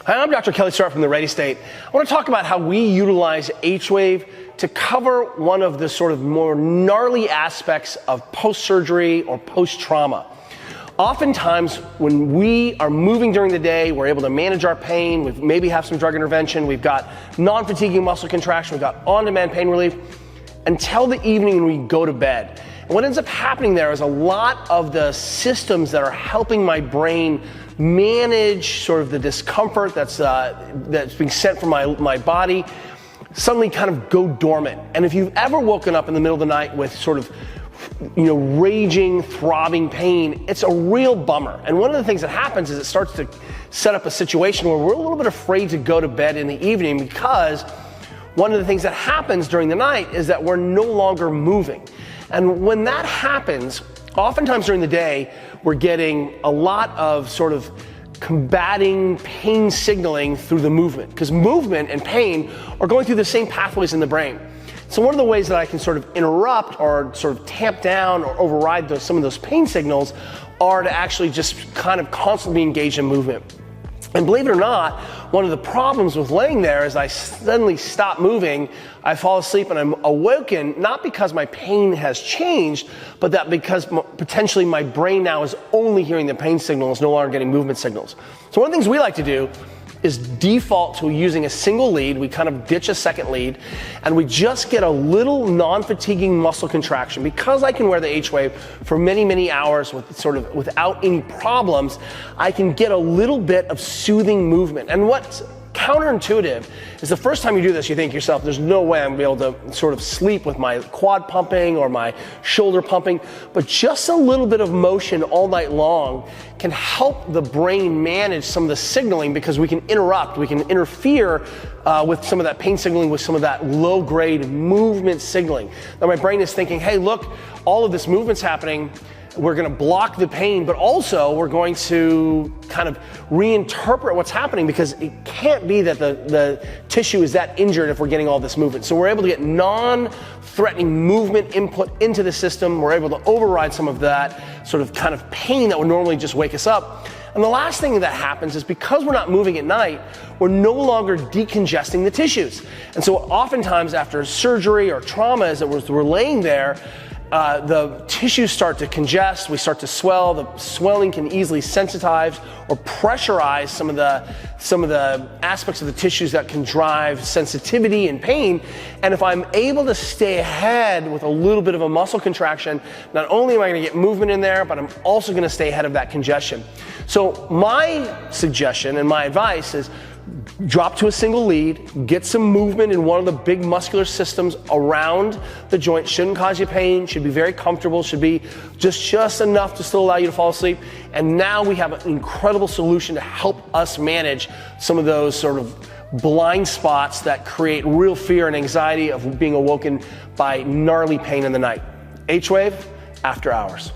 Hi, I'm Dr. Kelly Starrett from the Ready State. I want to talk about how we utilize H-Wave to cover one of the sort of more gnarly aspects of post-surgery or post-trauma. Oftentimes, when we are moving during the day, we're able to manage our pain, we maybe have some drug intervention, we've got non-fatiguing muscle contraction, we've got on-demand pain relief, until the evening when we go to bed. And what ends up happening there is a lot of the systems that are helping my brain manage sort of the discomfort that's being sent from my body suddenly kind of go dormant. And if you've ever woken up in the middle of the night with sort of raging, throbbing pain, it's a real bummer. And one of the things that happens is it starts to set up a situation where we're a little bit afraid to go to bed in the evening, because one of the things that happens during the night is that we're no longer moving. And when that happens, oftentimes during the day, we're getting a lot of sort of combating pain signaling through the movement, because movement and pain are going through the same pathways in the brain. So one of the ways that I can sort of interrupt or sort of tamp down or override some of those pain signals are to actually just kind of constantly engage in movement. And believe it or not, one of the problems with laying there is I suddenly stop moving, I fall asleep, and I'm awoken, not because my pain has changed, but that because potentially my brain now is only hearing the pain signal, is no longer getting movement signals. So one of the things we like to do is default to using a single lead. We kind of ditch a second lead, and we just get a little non-fatiguing muscle contraction. Because I can wear the H-Wave for many, many hours without any problems, I can get a little bit of soothing movement. And what's counterintuitive is the first time you do this, you think to yourself, there's no way I'm gonna be able to sort of sleep with my quad pumping or my shoulder pumping, but just a little bit of motion all night long can help the brain manage some of the signaling, because we can interrupt, we can interfere with some of that pain signaling, with some of that low-grade movement signaling. Now my brain is thinking, hey, look, all of this movement's happening, we're going to block the pain, but also we're going to kind of reinterpret what's happening, because it can't be that the tissue is that injured if we're getting all this movement. So we're able to get non-threatening movement input into the system. We're able to override some of that sort of kind of pain that would normally just wake us up. And the last thing that happens is, because we're not moving at night, we're no longer decongesting the tissues. And so oftentimes after surgery or trauma, as we're laying there, the tissues start to congest, we start to swell, the swelling can easily sensitize or pressurize some of the aspects of the tissues that can drive sensitivity and pain. And if I'm able to stay ahead with a little bit of a muscle contraction, not only am I going to get movement in there, but I'm also going to stay ahead of that congestion. So my suggestion and my advice is, drop to a single lead, get some movement in one of the big muscular systems around the joint. Shouldn't cause you pain, should be very comfortable, should be just enough to still allow you to fall asleep. And now we have an incredible solution to help us manage some of those sort of blind spots that create real fear and anxiety of being awoken by gnarly pain in the night. H-Wave, after hours.